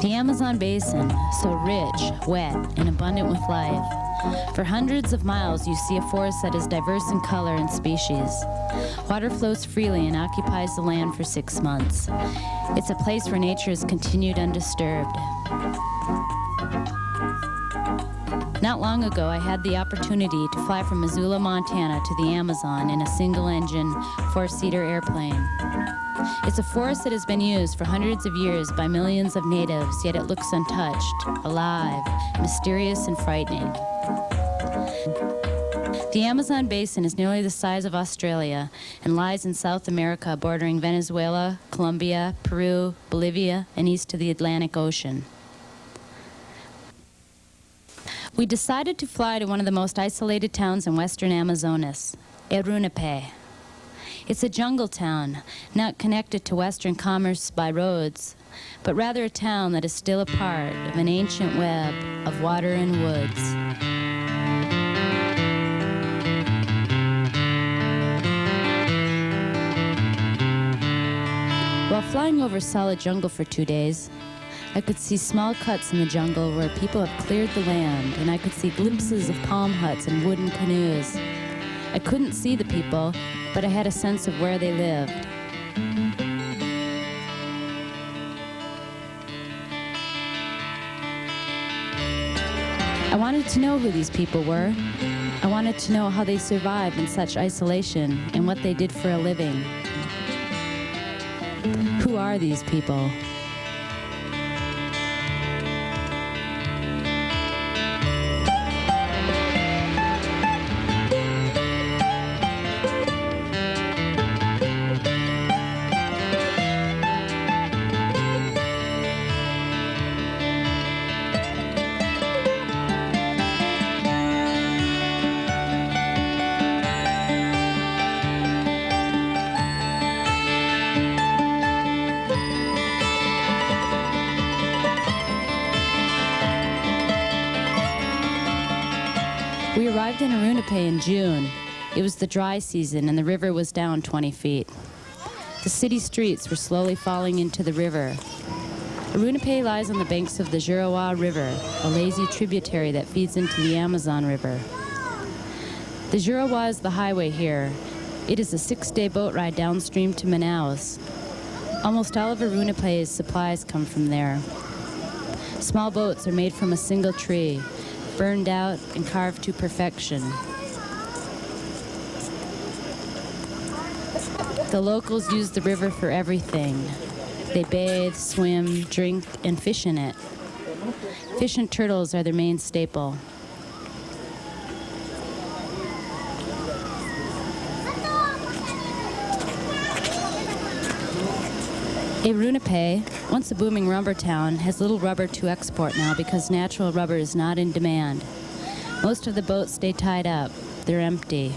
The Amazon basin, so rich, wet, and abundant with life. For hundreds of miles, you see a forest that is diverse in color and species. Water flows freely and occupies the land for 6 months. It's a place where nature is continued undisturbed. Not long ago, I had the opportunity to fly from Missoula, Montana to the Amazon in a single-engine, 4-seater airplane. It's a forest that has been used for hundreds of years by millions of natives, yet it looks untouched, alive, mysterious, and frightening. The Amazon basin is nearly the size of Australia and lies in South America, bordering Venezuela, Colombia, Peru, Bolivia, and east to the Atlantic Ocean. We decided to fly to one of the most isolated towns in western Amazonas, Erunape. It's a jungle town, not connected to western commerce by roads, but rather a town that is still a part of an ancient web of water and woods. While flying over solid jungle for 2 days, I could see small cuts in the jungle where people have cleared the land, and I could see glimpses of palm huts and wooden canoes. I couldn't see the people, but I had a sense of where they lived. I wanted to know who these people were. I wanted to know how they survived in such isolation and what they did for a living. Who are these people? We arrived in Erunape in June. It was the dry season and the river was down 20 feet. The city streets were slowly falling into the river. Erunape lies on the banks of the Juruá River, a lazy tributary that feeds into the Amazon River. The Juruá is the highway here. It is a 6-day boat ride downstream to Manaus. Almost all of Erunape's supplies come from there. Small boats are made from a single tree, burned out and carved to perfection. The locals use the river for everything. They bathe, swim, drink, and fish in it. Fish and turtles are their main staple. Erunape, once a booming rubber town, has little rubber to export now because natural rubber is not in demand. Most of the boats stay tied up. They're empty.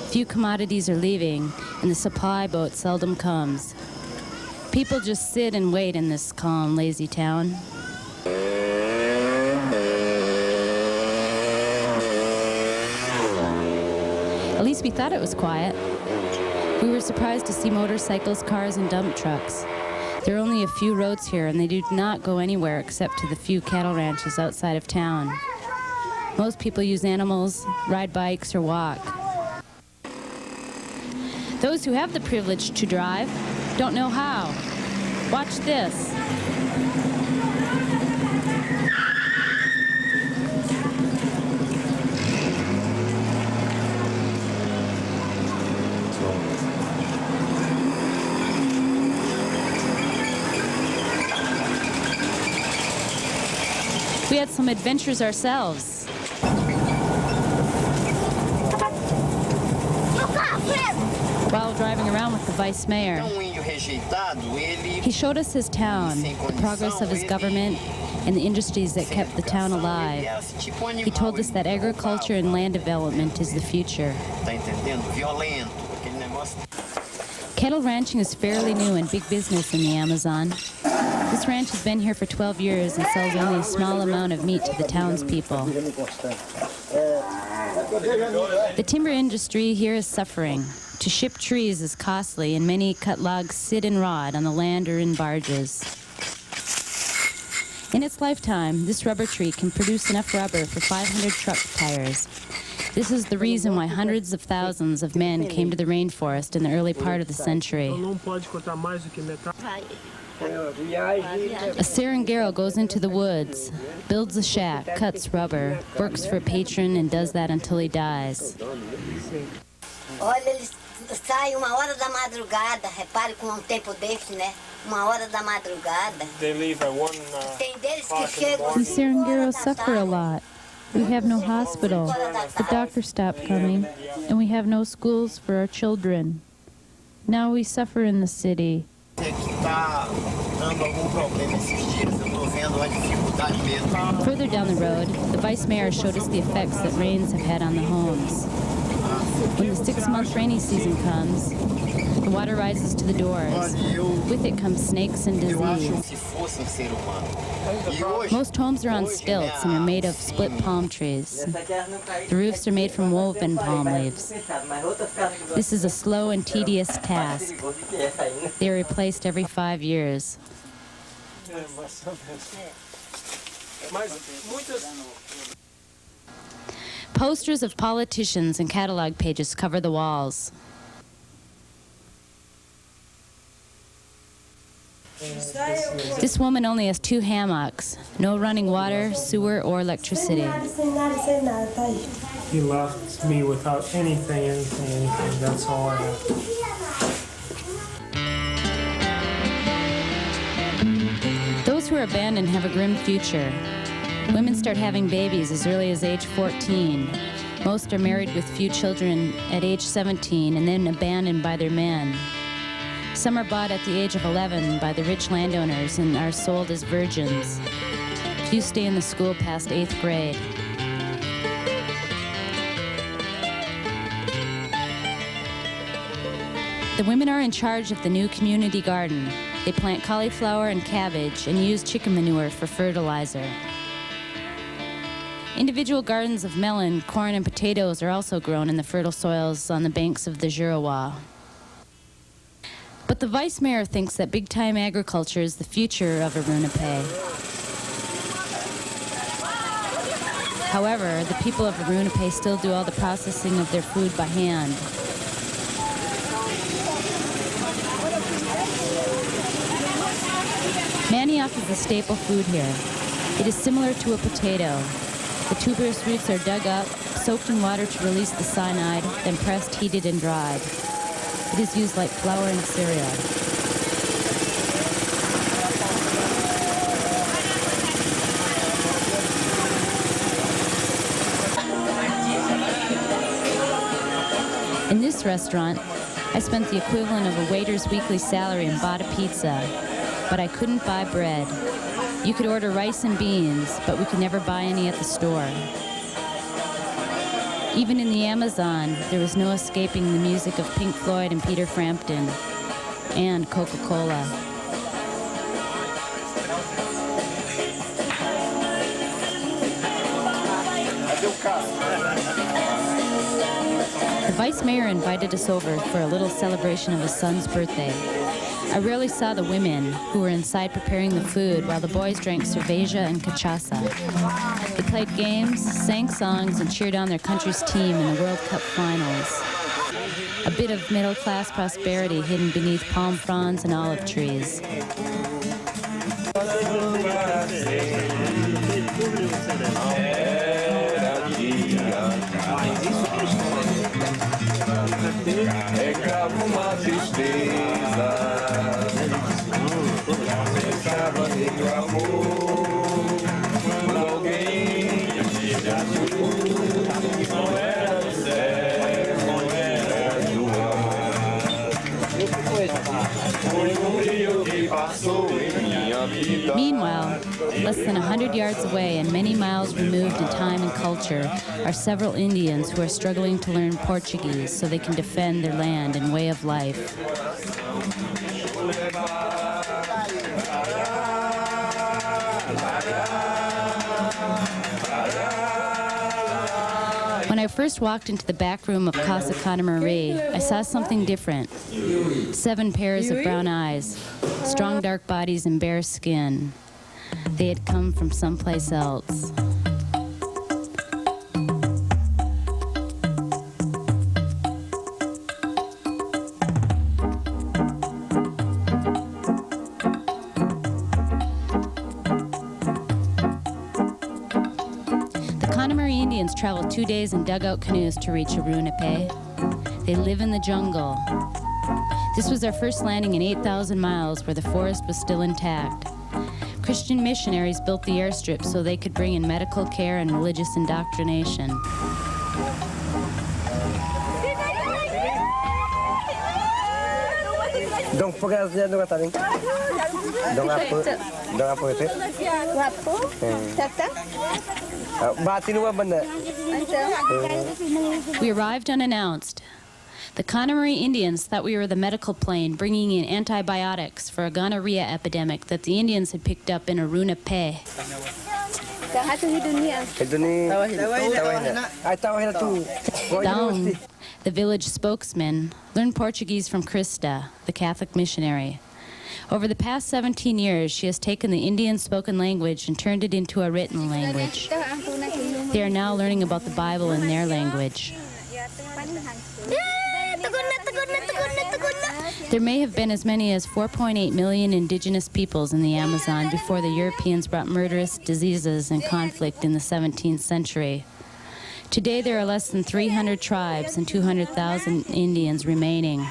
Few commodities are leaving, and the supply boat seldom comes. People just sit and wait in this calm, lazy town. At least we thought it was quiet. We were surprised to see motorcycles, cars, and dump trucks. There are only a few roads here, and they do not go anywhere except to the few cattle ranches outside of town. Most people use animals, ride bikes, or walk. Those who have the privilege to drive don't know how. Watch this. We had some adventures ourselves. While driving around with the vice mayor, he showed us his town, the progress of his government, and the industries that kept the town alive. He told us that agriculture and land development is the future. Cattle ranching is fairly new and big business in the Amazon. This ranch has been here for 12 years and sells only a small amount of meat to the townspeople. The timber industry here is suffering. To ship trees is costly, and many cut logs sit and rot on the land or in barges. In its lifetime, this rubber tree can produce enough rubber for 500 truck tires. This is the reason why hundreds of thousands of men came to the rainforest in the early part of the century. A Serengero goes into the woods, builds a shack, cuts rubber, works for a patron, and does that until he dies. Olha, eles saem 1h da madrugada, repare com tempo desse, né? 1h da madrugada. They leave at 1 Tem deles que chegam. We Serengeros suffer a lot. We have no hospital. The doctor stopped coming, and we have no schools for our children. Now we suffer in the city. Further down the road, the vice mayor showed us the effects that rains have had on the homes. When the 6-month rainy season comes, the water rises to the doors. With it comes snakes and disease. Most homes are on stilts and are made of split palm trees. The roofs are made from woven palm leaves. This is a slow and tedious task. They are replaced every 5 years. Posters of politicians and catalog pages cover the walls. This woman only has 2 hammocks, no running water, sewer, or electricity. He left me without anything. That's all I have. Those who are abandoned have a grim future. Women start having babies as early as age 14. Most are married with few children at age 17 and then abandoned by their men. Some are bought at the age of 11 by the rich landowners and are sold as virgins. Few stay in the school past 8th grade. The women are in charge of the new community garden. They plant cauliflower and cabbage and use chicken manure for fertilizer. Individual gardens of melon, corn, and potatoes are also grown in the fertile soils on the banks of the Juruwa. But the vice mayor thinks that big-time agriculture is the future of Arunapay. However, the people of Arunapay still do all the processing of their food by hand. Manioc is the staple food here. It is similar to a potato. The tuberous roots are dug up, soaked in water to release the cyanide, then pressed, heated, and dried. It is used like flour in cereal. In this restaurant, I spent the equivalent of a waiter's weekly salary and bought a pizza, but I couldn't buy bread. You could order rice and beans, but we could never buy any at the store. Even in the Amazon, there was no escaping the music of Pink Floyd and Peter Frampton, and Coca-Cola. The vice mayor invited us over for a little celebration of his son's birthday. I rarely saw the women, who were inside preparing the food, while the boys drank cerveja and cachaça. They played games, sang songs, and cheered on their country's team in the World Cup finals. A bit of middle-class prosperity hidden beneath palm fronds and olive trees. Meanwhile, less than 100 yards away and many miles removed in time and culture are several Indians who are struggling to learn Portuguese so they can defend their land and way of life. When I first walked into the back room of Casa Cana Marie, I saw something different. 7 pairs of brown eyes, strong dark bodies and bare skin. They had come from someplace else. Indians travel 2 days in dugout canoes to reach Arunape. They live in the jungle. This was their first landing in 8,000 miles where the forest was still intact. Christian missionaries built the airstrip so they could bring in medical care and religious indoctrination. Dong pagkakasya dong kataling. Dong apa itu? Wapo? Tata? Batin wa banda. We arrived unannounced. The Connemara Indians thought we were the medical plane bringing in antibiotics for a gonorrhea epidemic that the Indians had picked up in Arunape. Dawn, the village spokesman, learned Portuguese from Krista, the Catholic missionary. Over the past 17 years, she has taken the Indian spoken language and turned it into a written language. They are now learning about the Bible in their language. There may have been as many as 4.8 million indigenous peoples in the Amazon before the Europeans brought murderous diseases and conflict in the 17th century. Today there are less than 300 tribes and 200,000 Indians remaining.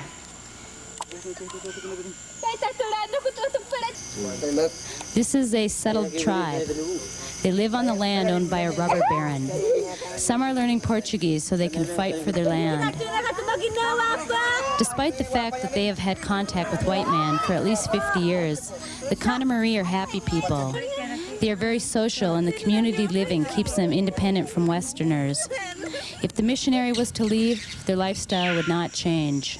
This is a settled tribe. They live on the land owned by a rubber baron. Some are learning Portuguese so they can fight for their land. Despite the fact that they have had contact with white man for at least 50 years, the Connemara are happy people. They are very social, and the community living keeps them independent from Westerners. If the missionary was to leave, their lifestyle would not change.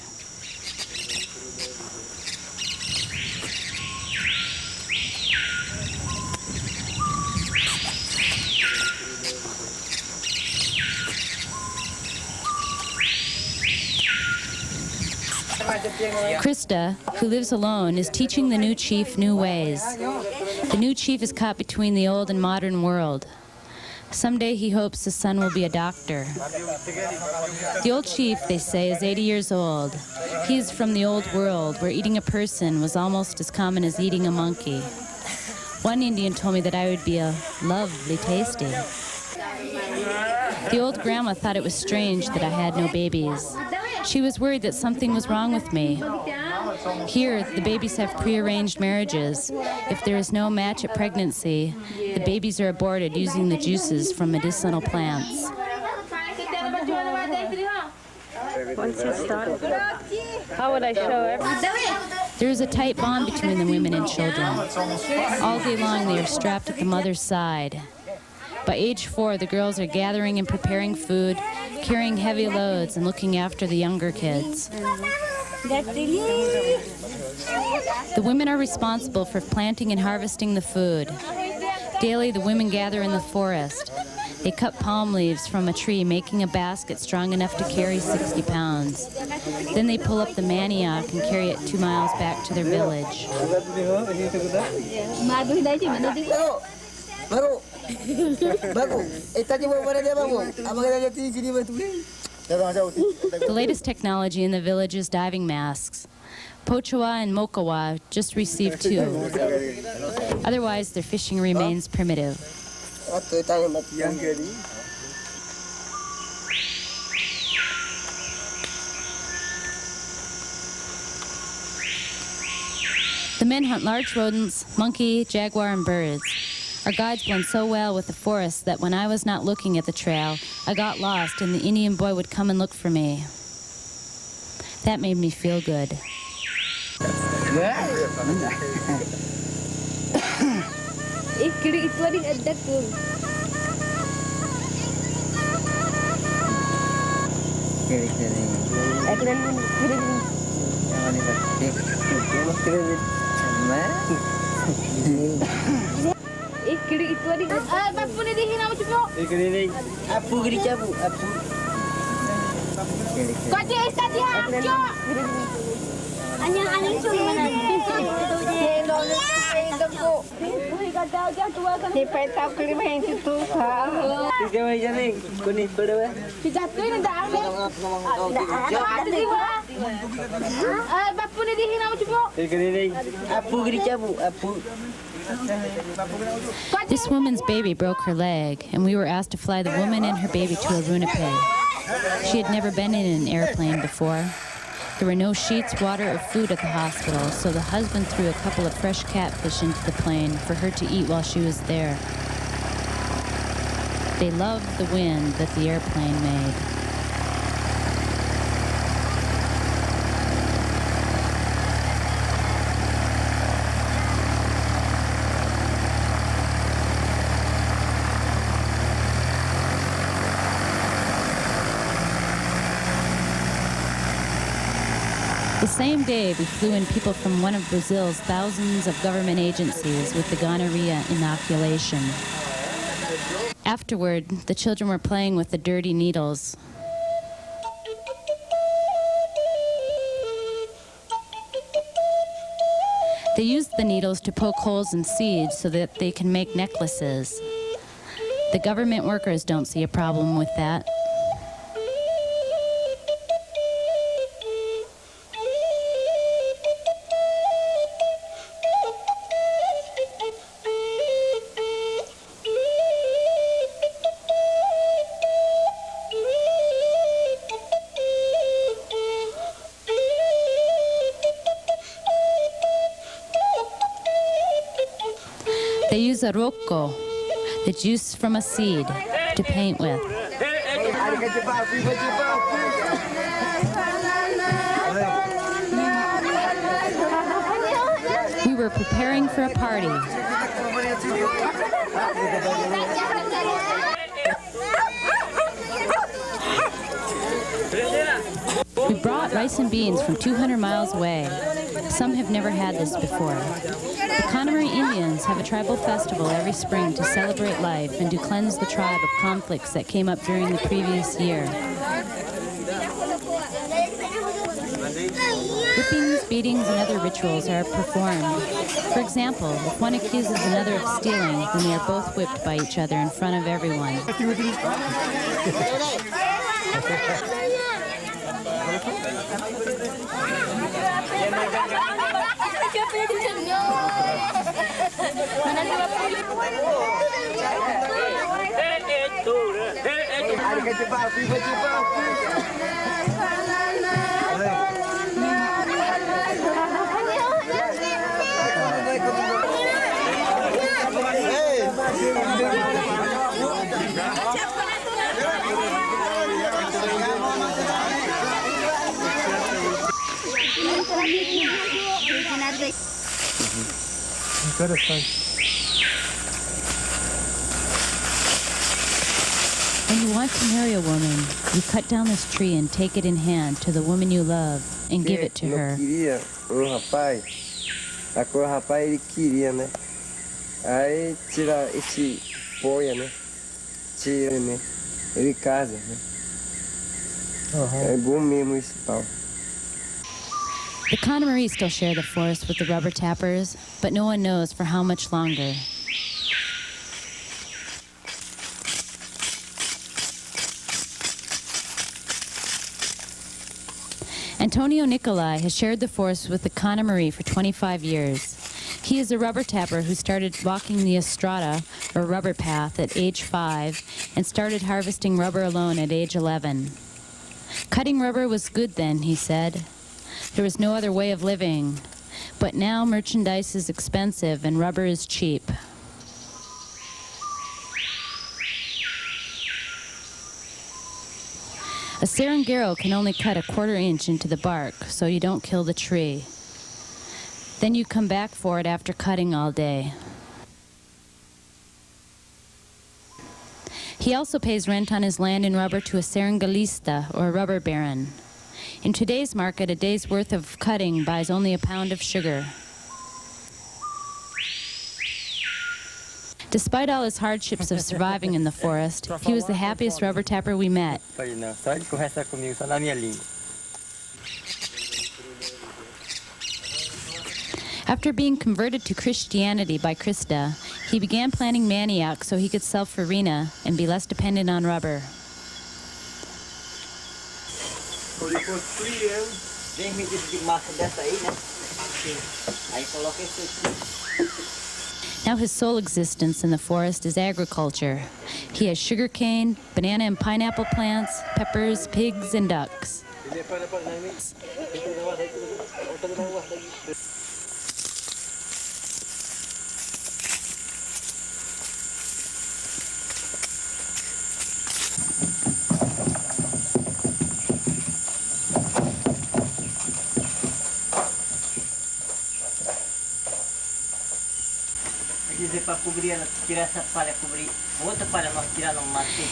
Krista, who lives alone, is teaching the new chief new ways. The new chief is caught between the old and modern world. Someday he hopes his son will be a doctor. The old chief, they say, is 80 years old. He is from the old world, where eating a person was almost as common as eating a monkey. One Indian told me that I would be a lovely tasty. The old grandma thought it was strange that I had no babies. She was worried that something was wrong with me. Here, the babies have prearranged marriages. If there is no match at pregnancy, the babies are aborted using the juices from medicinal plants. Once you start, how would I show everything? There is a tight bond between the women and children. All day long, they are strapped at the mother's side. By age 4, the girls are gathering and preparing food, carrying heavy loads, and looking after the younger kids. The women are responsible for planting and harvesting the food. Daily, the women gather in the forest. They cut palm leaves from a tree, making a basket strong enough to carry 60 pounds. Then they pull up the manioc and carry it 2 miles back to their village. The latest technology in the village is diving masks. Pochawa and Mokawa just received 2. Otherwise, their fishing remains primitive. The men hunt large rodents, monkey, jaguar, and birds. Our guides blend so well with the forest that when I was not looking at the trail, I got lost and the Indian boy would come and look for me. That made me feel good. Di pa itaw kalimahin itu. Tiga aja nih, kuning berdua. Dijatuhin na daan. Bapu ni dihina mo cubo. Tiga nih, apu gini cabu, apu. This woman's baby broke her leg, and we were asked to fly the woman and her baby to Arunapay. She had never been in an airplane before. There were no sheets, water, or food at the hospital, so the husband threw a couple of fresh catfish into the plane for her to eat while she was there. They loved the wind that the airplane made. The same day, we flew in people from one of Brazil's thousands of government agencies with the gonorrhea inoculation. Afterward, the children were playing with the dirty needles. They used the needles to poke holes in seeds so that they can make necklaces. The government workers don't see a problem with that. They use a rocco, the juice from a seed, to paint with. We were preparing for a party. We brought rice and beans from 200 miles away. Some have never had this before. The Connemara Indians have a tribal festival every spring to celebrate life and to cleanse the tribe of conflicts that came up during the previous year. Whippings, beatings, and other rituals are performed. For example, if one accuses another of stealing, then they are both whipped by each other in front of everyone. When you want to marry a woman, you cut down this tree and take it in hand to the woman you love and give it to her. Rapaz, ele queria, né? Aí tira esse poia, né? Tira, né? Ele casa, né? É bom mesmo esse pau. The Connemara still share the forest with the rubber tappers, but no one knows for how much longer. Antonio Nicolai has shared the forest with the Connemara for 25 years. He is a rubber tapper who started walking the estrada, or rubber path, at age 5 and started harvesting rubber alone at age 11. Cutting rubber was good then, he said. There was no other way of living. But now merchandise is expensive and rubber is cheap. A seringuero can only cut a quarter-inch into the bark, so you don't kill the tree. Then you come back for it after cutting all day. He also pays rent on his land and rubber to a seringalista, or a rubber baron. In today's market, a day's worth of cutting buys only a pound of sugar. Despite all his hardships of surviving in the forest, he was the happiest rubber tapper we met. After being converted to Christianity by Krista, He began planting manioc so he could sell farina and be less dependent on rubber. Vem medidas de massa dessa aí, né? Aí coloca esse aqui. Now his sole existence in the forest is agriculture. He has sugarcane, banana and pineapple plants, peppers, pigs, and ducks.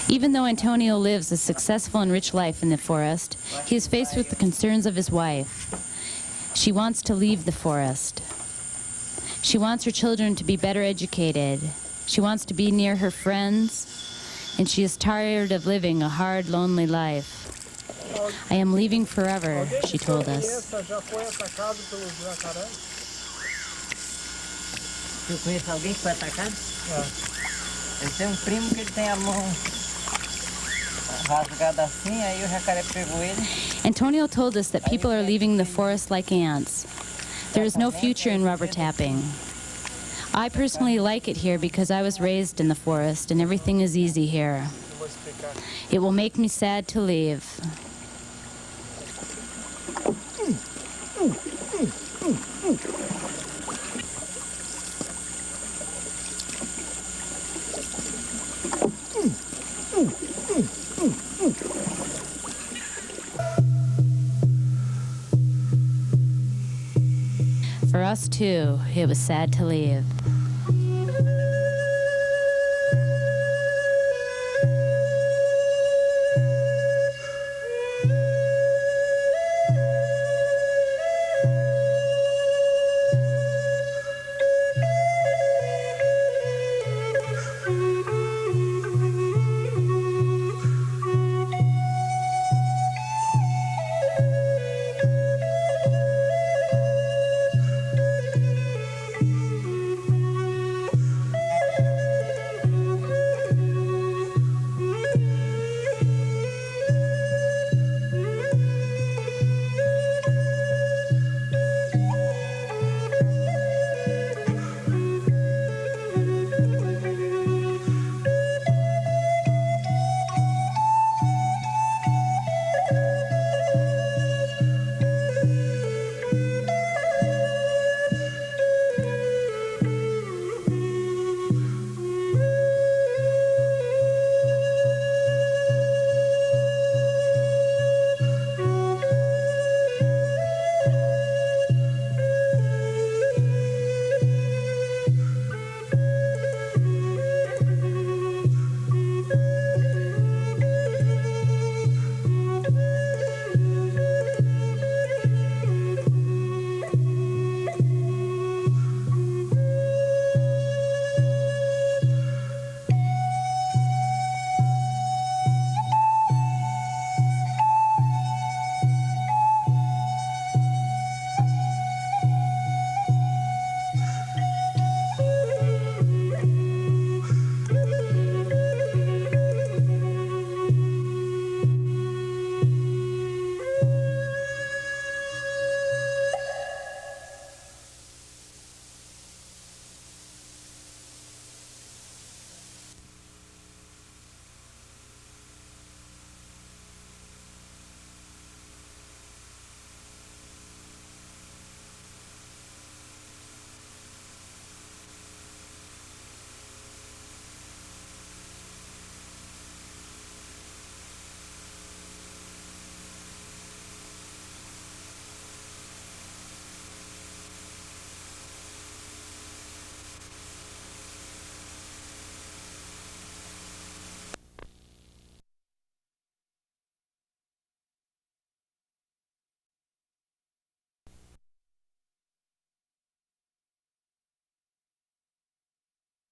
Even though Antonio lives a successful and rich life in the forest, he is faced with the concerns of his wife. She wants to leave the forest. She wants her children to be better educated. She wants to be near her friends, and she is tired of living a hard, lonely life. I am leaving forever, she told us. Eu conheço alguém que foi atacado? Eu tenho primo que ele tem a mão rasgada assim, aí o jacaré pegou ele. Antonio told us that people are leaving the forest like ants. There is no future in rubber tapping. I personally like it here because I was raised in the forest and everything is easy here. It will make me sad to leave. For us too, it was sad to leave.